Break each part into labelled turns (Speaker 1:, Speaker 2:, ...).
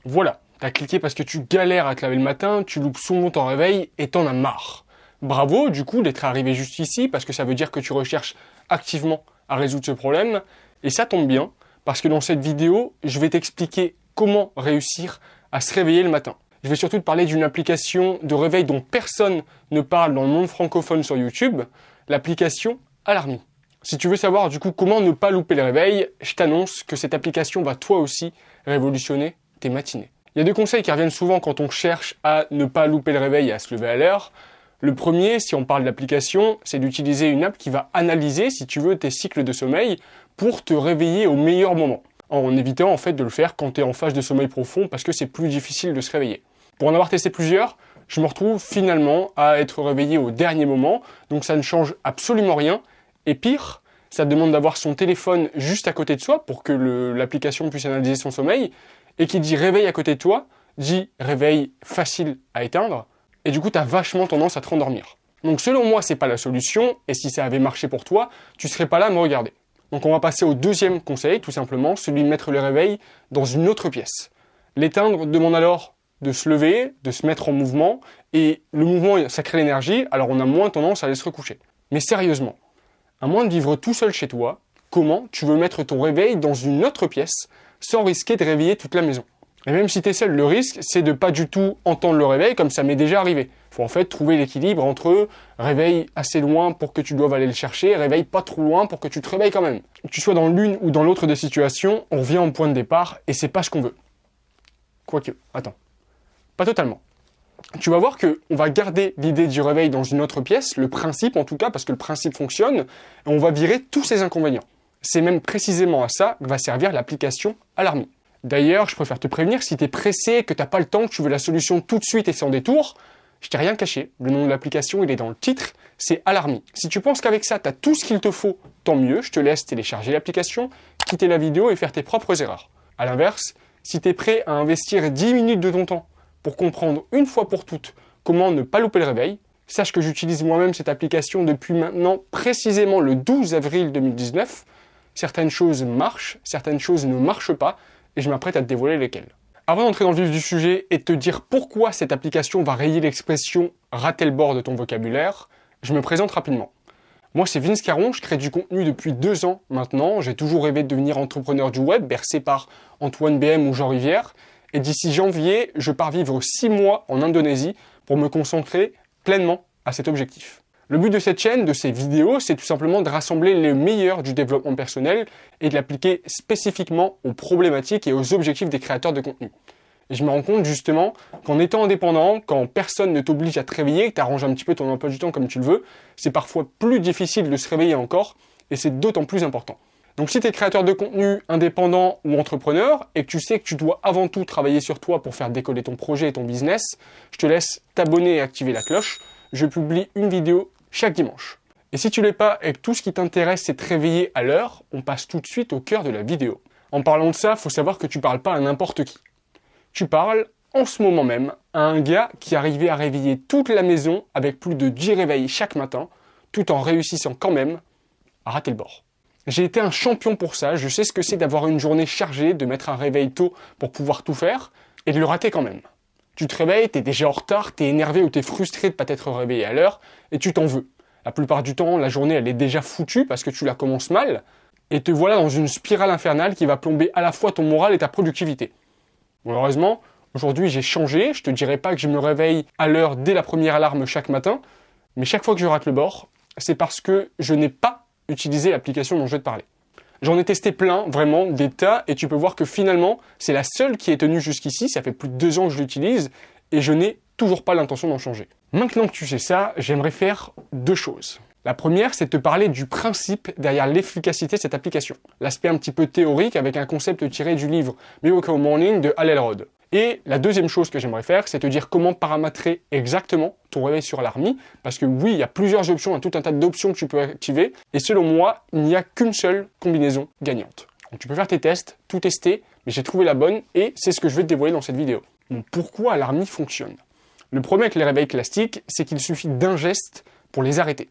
Speaker 1: Voilà, t'as cliqué parce que tu galères à te laver le matin, tu loupes souvent ton réveil et t'en as marre. Bravo, du coup, d'être arrivé juste ici, parce que ça veut dire que tu recherches activement à résoudre ce problème. Et ça tombe bien, parce que dans cette vidéo, je vais t'expliquer comment réussir à se réveiller le matin. Je vais surtout te parler d'une application de réveil dont personne ne parle dans le monde francophone sur YouTube, l'application Alarmy. Si tu veux savoir du coup comment ne pas louper le réveil, je t'annonce que cette application va toi aussi révolutionner tes matinées. Il y a deux conseils qui reviennent souvent quand on cherche à ne pas louper le réveil et à se lever à l'heure. Le premier, si on parle d'application, c'est d'utiliser une app qui va analyser, si tu veux, tes cycles de sommeil pour te réveiller au meilleur moment, en évitant en fait de le faire quand tu es en phase de sommeil profond parce que c'est plus difficile de se réveiller. Pour en avoir testé plusieurs, je me retrouve finalement à être réveillé au dernier moment, donc ça ne change absolument rien. Et pire, ça demande d'avoir son téléphone juste à côté de soi pour que l'application puisse analyser son sommeil. Et qui dit réveil à côté de toi, dit réveil facile à éteindre. Et du coup, tu as vachement tendance à te rendormir. Donc selon moi, c'est pas la solution. Et si ça avait marché pour toi, tu serais pas là à me regarder. Donc on va passer au deuxième conseil, tout simplement, celui de mettre le réveil dans une autre pièce. L'éteindre demande alors de se lever, de se mettre en mouvement. Et le mouvement, ça crée l'énergie, alors on a moins tendance à aller se recoucher. Mais sérieusement, à moins de vivre tout seul chez toi, comment tu veux mettre ton réveil dans une autre pièce sans risquer de réveiller toute la maison? Et même si tu es seul, le risque, c'est de pas du tout entendre le réveil comme ça m'est déjà arrivé. Il faut en fait trouver l'équilibre entre réveil assez loin pour que tu doives aller le chercher, réveil pas trop loin pour que tu te réveilles quand même. Que tu sois dans l'une ou dans l'autre des situations, on revient au point de départ et c'est pas ce qu'on veut. Quoique, attends. Pas totalement. Tu vas voir que on va garder l'idée du réveil dans une autre pièce, le principe en tout cas, parce que le principe fonctionne, et on va virer tous ces inconvénients. C'est même précisément à ça que va servir l'application Alarmy. D'ailleurs, je préfère te prévenir, si tu es pressé, que tu n'as pas le temps, que tu veux la solution tout de suite et sans détour, je t'ai rien caché. Le nom de l'application, il est dans le titre, c'est Alarmy. Si tu penses qu'avec ça, tu as tout ce qu'il te faut, tant mieux, je te laisse télécharger l'application, quitter la vidéo et faire tes propres erreurs. A l'inverse, si tu es prêt à investir 10 minutes de ton temps pour comprendre une fois pour toutes comment ne pas louper le réveil, sache que j'utilise moi-même cette application depuis maintenant précisément le 12 avril 2019. Certaines choses marchent, certaines choses ne marchent pas, et je m'apprête à te dévoiler lesquelles. Avant d'entrer dans le vif du sujet et de te dire pourquoi cette application va rayer l'expression « rater le bord » de ton vocabulaire, je me présente rapidement. Moi, c'est Vince Caron, je crée du contenu depuis 2 ans maintenant. J'ai toujours rêvé de devenir entrepreneur du web, bercé par Antoine BM ou Jean Rivière. Et d'ici janvier, je pars vivre 6 mois en Indonésie pour me concentrer pleinement à cet objectif. Le but de cette chaîne, de ces vidéos, c'est tout simplement de rassembler les meilleurs du développement personnel et de l'appliquer spécifiquement aux problématiques et aux objectifs des créateurs de contenu. Et je me rends compte justement qu'en étant indépendant, quand personne ne t'oblige à te réveiller, que tu arranges un petit peu ton emploi du temps comme tu le veux, c'est parfois plus difficile de se réveiller encore et c'est d'autant plus important. Donc si tu es créateur de contenu, indépendant ou entrepreneur et que tu sais que tu dois avant tout travailler sur toi pour faire décoller ton projet et ton business, je te laisse t'abonner et activer la cloche. Je publie une vidéo chaque dimanche. Et si tu l'es pas et que tout ce qui t'intéresse c'est te réveiller à l'heure, on passe tout de suite au cœur de la vidéo. En parlant de ça, faut savoir que tu parles pas à n'importe qui. Tu parles, en ce moment même, à un gars qui arrivait à réveiller toute la maison avec plus de 10 réveils chaque matin, tout en réussissant quand même à rater le bord. J'ai été un champion pour ça, je sais ce que c'est d'avoir une journée chargée, de mettre un réveil tôt pour pouvoir tout faire, et de le rater quand même. Tu te réveilles, t'es déjà en retard, t'es énervé ou t'es frustré de pas t'être réveillé à l'heure, et tu t'en veux. La plupart du temps, la journée elle est déjà foutue parce que tu la commences mal, et te voilà dans une spirale infernale qui va plomber à la fois ton moral et ta productivité. Bon, heureusement, aujourd'hui j'ai changé, je te dirais pas que je me réveille à l'heure dès la première alarme chaque matin, mais chaque fois que je rate le bord, c'est parce que je n'ai pas utilisé l'application dont je vais te parler. J'en ai testé plein, vraiment, des tas, et tu peux voir que finalement, c'est la seule qui est tenue jusqu'ici, ça fait plus de 2 ans que je l'utilise, et je n'ai toujours pas l'intention d'en changer. Maintenant que tu sais ça, j'aimerais faire 2 choses. La première, c'est de te parler du principe derrière l'efficacité de cette application. L'aspect un petit peu théorique avec un concept tiré du livre Miracle Morning de Hal Elrod. Et la deuxième chose que j'aimerais faire, c'est te dire comment paramétrer exactement ton réveil sur Alarmy. Parce que oui, il y a plusieurs options, tout un tas d'options que tu peux activer. Et selon moi, il n'y a qu'une seule combinaison gagnante. Donc tu peux faire tes tests, tout tester, mais j'ai trouvé la bonne et c'est ce que je vais te dévoiler dans cette vidéo. Donc pourquoi Alarmy fonctionne? Le problème avec les réveils classiques, c'est qu'il suffit d'un geste pour les arrêter.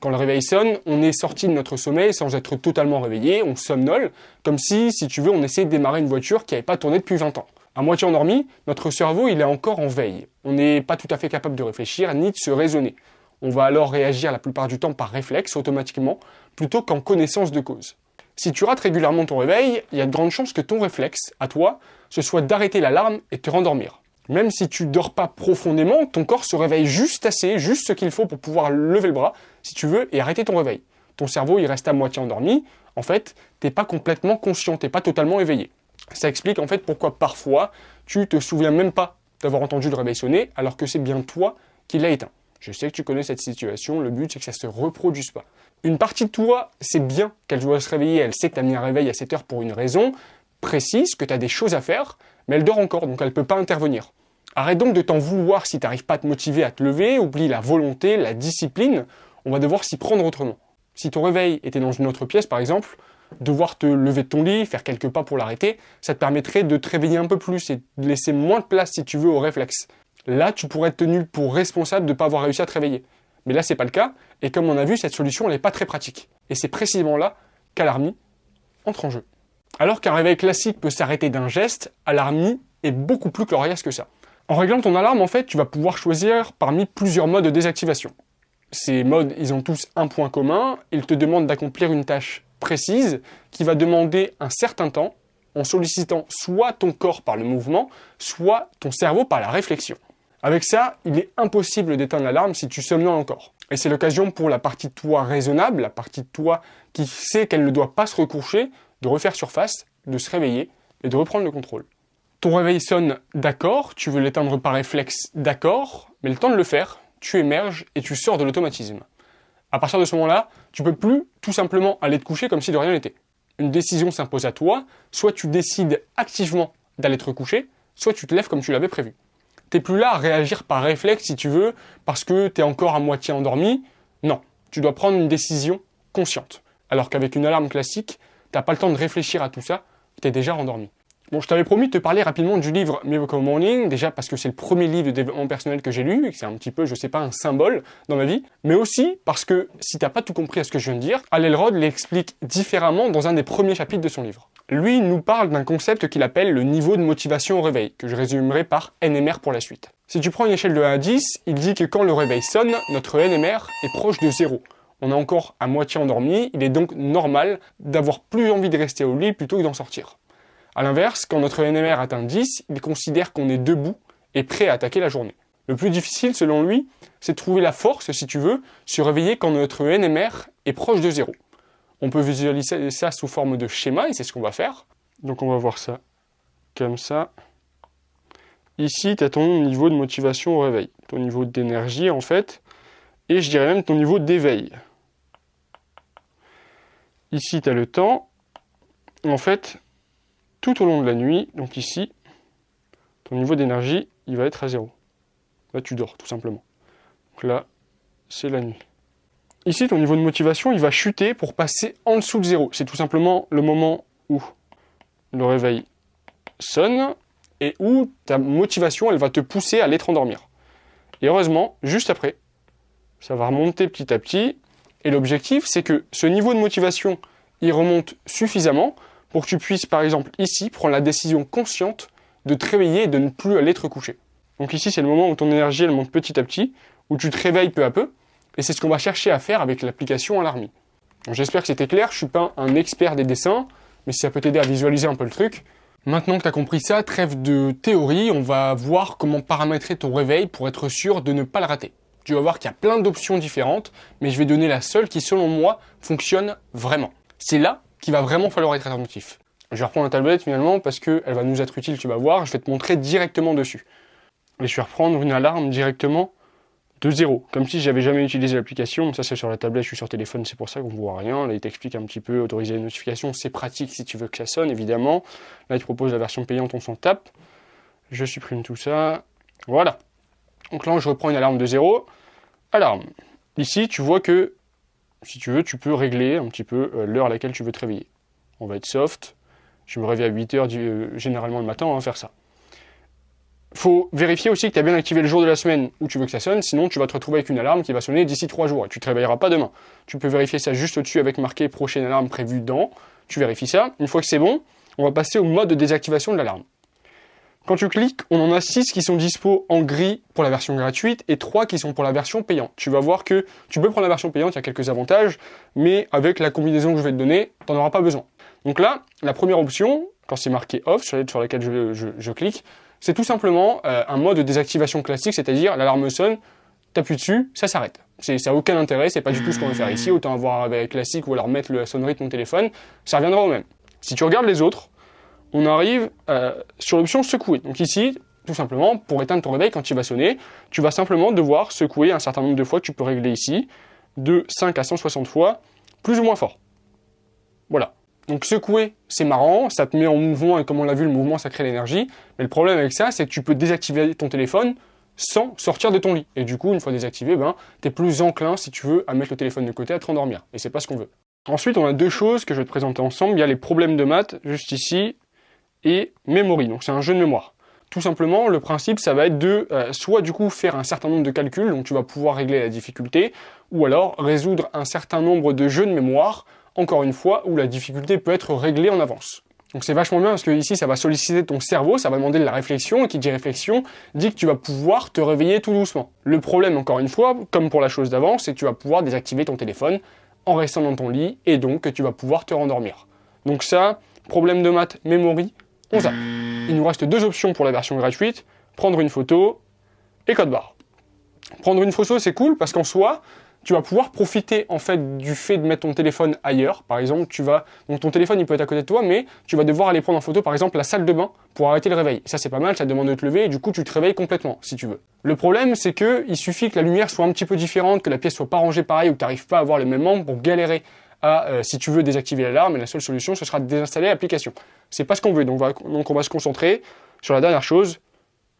Speaker 1: Quand le réveil sonne, on est sorti de notre sommeil sans être totalement réveillé, on somnole, comme si tu veux, on essayait de démarrer une voiture qui n'avait pas tourné depuis 20 ans. À moitié endormi, notre cerveau il est encore en veille. On n'est pas tout à fait capable de réfléchir ni de se raisonner. On va alors réagir la plupart du temps par réflexe, automatiquement, plutôt qu'en connaissance de cause. Si tu rates régulièrement ton réveil, il y a de grandes chances que ton réflexe, à toi, ce soit d'arrêter l'alarme et de te rendormir. Même si tu dors pas profondément, ton corps se réveille juste assez, juste ce qu'il faut pour pouvoir lever le bras, si tu veux, et arrêter ton réveil. Ton cerveau, il reste à moitié endormi. En fait, t'es pas complètement conscient, t'es pas totalement éveillé. Ça explique en fait pourquoi parfois, tu te souviens même pas d'avoir entendu le réveil sonner, alors que c'est bien toi qui l'as éteint. Je sais que tu connais cette situation, le but c'est que ça se reproduise pas. Une partie de toi, c'est bien qu'elle doit se réveiller, elle sait que tu as mis un réveil à cette heure pour une raison précise, que tu as des choses à faire, mais elle dort encore, donc elle ne peut pas intervenir. Arrête donc de t'en vouloir si tu n'arrives pas à te motiver à te lever, oublie la volonté, la discipline, on va devoir s'y prendre autrement. Si ton réveil était dans une autre pièce par exemple, devoir te lever de ton lit, faire quelques pas pour l'arrêter, ça te permettrait de te réveiller un peu plus et de laisser moins de place si tu veux au réflexe. Là, tu pourrais être tenu pour responsable de ne pas avoir réussi à te réveiller. Mais là, c'est pas le cas, et comme on a vu, cette solution, elle n'est pas très pratique. Et c'est précisément là qu'Alarmy entre en jeu. Alors qu'un réveil classique peut s'arrêter d'un geste, Alarmy est beaucoup plus coriace que ça. En réglant ton alarme, en fait, tu vas pouvoir choisir parmi plusieurs modes de désactivation. Ces modes, ils ont tous un point commun, ils te demandent d'accomplir une tâche précise qui va demander un certain temps en sollicitant soit ton corps par le mouvement, soit ton cerveau par la réflexion. Avec ça, il est impossible d'éteindre l'alarme si tu somnoles encore. Et c'est l'occasion pour la partie de toi raisonnable, la partie de toi qui sait qu'elle ne doit pas se recoucher, de refaire surface, de se réveiller et de reprendre le contrôle. Ton réveil sonne, d'accord, tu veux l'éteindre par réflexe, d'accord, mais le temps de le faire, tu émerges et tu sors de l'automatisme. À partir de ce moment-là, tu peux plus tout simplement aller te coucher comme si de rien n'était. Une décision s'impose à toi, soit tu décides activement d'aller te recoucher, soit tu te lèves comme tu l'avais prévu. T'es plus là à réagir par réflexe si tu veux, parce que t'es encore à moitié endormi. Non, tu dois prendre une décision consciente. Alors qu'avec une alarme classique, t'as pas le temps de réfléchir à tout ça, t'es déjà endormi. Bon, je t'avais promis de te parler rapidement du livre Miracle Morning, déjà parce que c'est le premier livre de développement personnel que j'ai lu, et que c'est un petit peu, je sais pas, un symbole dans ma vie, mais aussi parce que si t'as pas tout compris à ce que je viens de dire, Hal Elrod l'explique différemment dans un des premiers chapitres de son livre. Lui, il nous parle d'un concept qu'il appelle le niveau de motivation au réveil, que je résumerai par NMR pour la suite. Si tu prends une échelle de 1 à 10, il dit que quand le réveil sonne, notre NMR est proche de 0. On est encore à moitié endormi, il est donc normal d'avoir plus envie de rester au lit plutôt que d'en sortir. A l'inverse, quand notre NMR atteint 10, il considère qu'on est debout et prêt à attaquer la journée. Le plus difficile, selon lui, c'est de trouver la force, si tu veux, se réveiller quand notre NMR est proche de 0. On peut visualiser ça sous forme de schéma, et c'est ce qu'on va faire. Donc on va voir ça comme ça. Ici, tu as ton niveau de motivation au réveil, ton niveau d'énergie en fait, et je dirais même ton niveau d'éveil. Ici, tu as le temps. En fait, tout au long de la nuit, donc ici, ton niveau d'énergie, il va être à 0. Là, tu dors, tout simplement. Donc là, c'est la nuit. Ici, ton niveau de motivation, il va chuter pour passer en dessous de 0. C'est tout simplement le moment où le réveil sonne et où ta motivation, elle va te pousser à aller te rendormir. Et heureusement, juste après, ça va remonter petit à petit. Et l'objectif, c'est que ce niveau de motivation, il remonte suffisamment pour que tu puisses, par exemple, ici, prendre la décision consciente de te réveiller et de ne plus aller te recoucher. Donc ici, c'est le moment où ton énergie, elle monte petit à petit, où tu te réveilles peu à peu, et c'est ce qu'on va chercher à faire avec l'application Alarmy. Donc j'espère que c'était clair, je suis pas un expert des dessins, mais si ça peut t'aider à visualiser un peu le truc. Maintenant que tu as compris ça, trêve de théorie, on va voir comment paramétrer ton réveil pour être sûr de ne pas le rater. Tu vas voir qu'il y a plein d'options différentes, mais je vais donner la seule qui, selon moi, fonctionne vraiment. C'est là qu'il va vraiment falloir être attentif. Je vais reprendre la tablette finalement parce qu'elle va nous être utile, tu vas voir, je vais te montrer directement dessus. Et je vais reprendre une alarme directement de 0, comme si j'avais jamais utilisé l'application. Ça c'est sur la tablette, je suis sur téléphone, c'est pour ça qu'on ne voit rien. Là il t'explique un petit peu, autoriser les notifications, c'est pratique si tu veux que ça sonne évidemment. Là il te propose la version payante, on s'en tape. Je supprime tout ça, voilà. Donc là je reprends une alarme de 0. Alarme. Ici tu vois que, si tu veux, tu peux régler un petit peu l'heure à laquelle tu veux te réveiller. On va être soft, je me réveille à 8h généralement le matin, on va faire ça. Faut vérifier aussi que tu as bien activé le jour de la semaine où tu veux que ça sonne, sinon tu vas te retrouver avec une alarme qui va sonner d'ici 3 jours et tu te réveilleras pas demain. Tu peux vérifier ça juste au-dessus avec marqué prochaine alarme prévue dans, tu vérifies ça. Une fois que c'est bon, on va passer au mode de désactivation de l'alarme. Quand tu cliques, on en a 6 qui sont dispo en gris pour la version gratuite et 3 qui sont pour la version payante. Tu vas voir que tu peux prendre la version payante, il y a quelques avantages, mais avec la combinaison que je vais te donner, tu n'en auras pas besoin. Donc là, la première option, quand c'est marqué off, sur laquelle je clique, c'est tout simplement un mode de désactivation classique, c'est-à-dire l'alarme sonne, t'appuies dessus, ça s'arrête. Ça n'a aucun intérêt, c'est pas du tout ce qu'on veut faire ici, autant avoir avec classique ou alors mettre la sonnerie de ton téléphone, ça reviendra au même. Si tu regardes les autres, on arrive sur l'option secouer. Donc ici, tout simplement, pour éteindre ton réveil quand il va sonner, tu vas simplement devoir secouer un certain nombre de fois que tu peux régler ici, de 5 à 160 fois, plus ou moins fort. Voilà. Donc secouer, c'est marrant, ça te met en mouvement, et comme on l'a vu, le mouvement, ça crée l'énergie. Mais le problème avec ça, c'est que tu peux désactiver ton téléphone sans sortir de ton lit. Et du coup, une fois désactivé, tu es plus enclin, si tu veux, à mettre le téléphone de côté, à te rendormir. Et c'est pas ce qu'on veut. Ensuite, on a deux choses que je vais te présenter ensemble. Il y a les problèmes de maths, juste ici, et memory. Donc c'est un jeu de mémoire. Tout simplement, le principe, ça va être de soit du coup faire un certain nombre de calculs, donc tu vas pouvoir régler la difficulté, ou alors résoudre un certain nombre de jeux de mémoire, encore une fois, où la difficulté peut être réglée en avance. Donc c'est vachement bien parce que ici, ça va solliciter ton cerveau, ça va demander de la réflexion, et qui dit réflexion, dit que tu vas pouvoir te réveiller tout doucement. Le problème, encore une fois, comme pour la chose d'avant, c'est que tu vas pouvoir désactiver ton téléphone en restant dans ton lit, et donc que tu vas pouvoir te rendormir. Donc ça, problème de maths, memory, on zappe. Il nous reste deux options pour la version gratuite, prendre une photo et code barre. Prendre une photo, c'est cool parce qu'en soi, tu vas pouvoir profiter en fait du fait de mettre ton téléphone ailleurs. Par exemple, donc ton téléphone il peut être à côté de toi, mais tu vas devoir aller prendre en photo par exemple la salle de bain pour arrêter le réveil. Ça c'est pas mal, ça te demande de te lever et du coup tu te réveilles complètement si tu veux. Le problème c'est que il suffit que la lumière soit un petit peu différente, que la pièce soit pas rangée pareil ou que tu n'arrives pas à avoir le même angle pour galérer à, si tu veux désactiver l'alarme, et la seule solution ce sera de désinstaller l'application. C'est pas ce qu'on veut, donc on va se concentrer sur la dernière chose,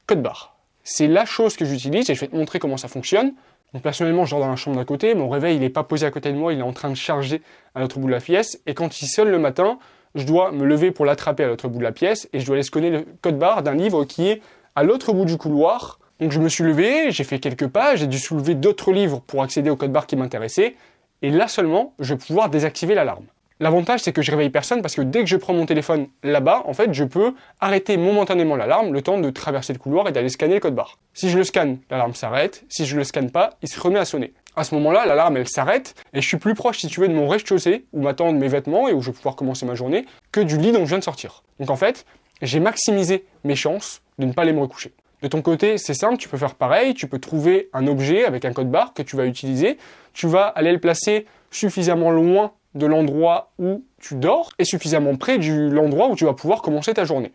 Speaker 1: code barre. C'est la chose que j'utilise et je vais te montrer comment ça fonctionne. Donc personnellement, je dors dans la chambre d'à côté, mon réveil il n'est pas posé à côté de moi, il est en train de charger à l'autre bout de la pièce, et quand il sonne le matin, je dois me lever pour l'attraper à l'autre bout de la pièce, et je dois aller scanner le code barre d'un livre qui est à l'autre bout du couloir. Donc je me suis levé, j'ai fait quelques pas, j'ai dû soulever d'autres livres pour accéder au code barre qui m'intéressait, et là seulement, je vais pouvoir désactiver l'alarme. L'avantage, c'est que je réveille personne parce que dès que je prends mon téléphone là-bas, en fait, je peux arrêter momentanément l'alarme, le temps de traverser le couloir et d'aller scanner le code barre. Si je le scanne, l'alarme s'arrête. Si je le scanne pas, il se remet à sonner. À ce moment-là, l'alarme, elle s'arrête et je suis plus proche, si tu veux, de mon rez-de-chaussée où m'attendent mes vêtements et où je vais pouvoir commencer ma journée que du lit dont je viens de sortir. Donc en fait, j'ai maximisé mes chances de ne pas aller me recoucher. De ton côté, c'est simple, tu peux faire pareil, tu peux trouver un objet avec un code barre que tu vas utiliser, tu vas aller le placer suffisamment loin de l'endroit où tu dors et suffisamment près de l'endroit où tu vas pouvoir commencer ta journée.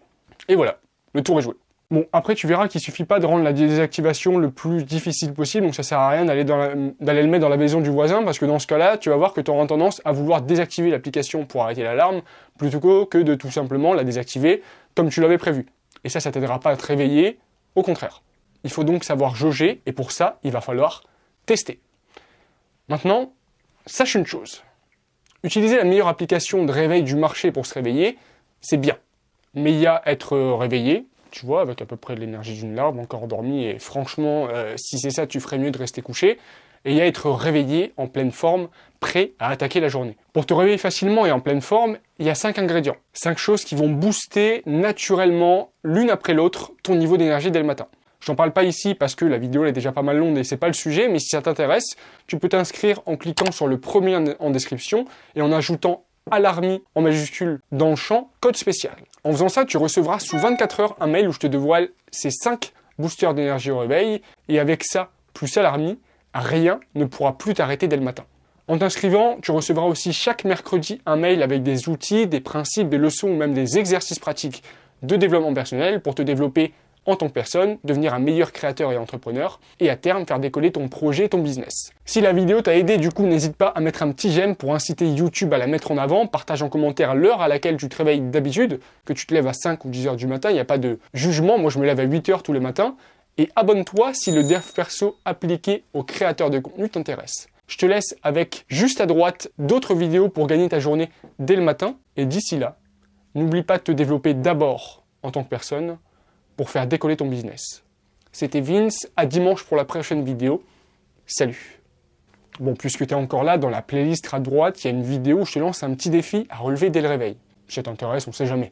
Speaker 1: Et voilà, le tour est joué. Bon, après tu verras qu'il suffit pas de rendre la désactivation le plus difficile possible, donc ça sert à rien d'aller le mettre dans la maison du voisin, parce que dans ce cas-là, tu vas voir que tu auras tendance à vouloir désactiver l'application pour arrêter l'alarme, plutôt que de tout simplement la désactiver comme tu l'avais prévu. Et ça t'aidera pas à te réveiller, au contraire. Il faut donc savoir jauger, et pour ça, il va falloir tester. Maintenant, sache une chose. Utiliser la meilleure application de réveil du marché pour se réveiller, c'est bien. Mais il y a être réveillé, tu vois, avec à peu près de l'énergie d'une larve, encore dormi, et franchement, si c'est ça, tu ferais mieux de rester couché. Et il y a être réveillé, en pleine forme, prêt à attaquer la journée. Pour te réveiller facilement et en pleine forme, il y a 5 ingrédients. 5 choses qui vont booster naturellement, l'une après l'autre, ton niveau d'énergie dès le matin. J'en parle pas ici parce que la vidéo est déjà pas mal longue et c'est pas le sujet, mais si ça t'intéresse, tu peux t'inscrire en cliquant sur le premier en description et en ajoutant Alarmy en majuscule dans le champ code spécial. En faisant ça, tu recevras sous 24 heures un mail où je te dévoile ces 5 boosters d'énergie au réveil, et avec ça, plus Alarmy, rien ne pourra plus t'arrêter dès le matin. En t'inscrivant, tu recevras aussi chaque mercredi un mail avec des outils, des principes, des leçons ou même des exercices pratiques de développement personnel pour te développer en tant que personne, devenir un meilleur créateur et entrepreneur, et à terme faire décoller ton projet, ton business. Si la vidéo t'a aidé, du coup, n'hésite pas à mettre un petit j'aime pour inciter YouTube à la mettre en avant, partage en commentaire l'heure à laquelle tu te réveilles d'habitude, que tu te lèves à 5 ou 10 heures du matin, il n'y a pas de jugement, moi je me lève à 8 heures tous les matins, et abonne-toi si le dev perso appliqué aux créateurs de contenu t'intéresse. Je te laisse avec, juste à droite, d'autres vidéos pour gagner ta journée dès le matin, et d'ici là, n'oublie pas de te développer d'abord en tant que personne, pour faire décoller ton business. C'était Vince, à dimanche pour la prochaine vidéo. Salut. Bon, puisque tu es encore là, dans la playlist à droite, il y a une vidéo où je te lance un petit défi à relever dès le réveil. Si ça t'intéresse, on sait jamais.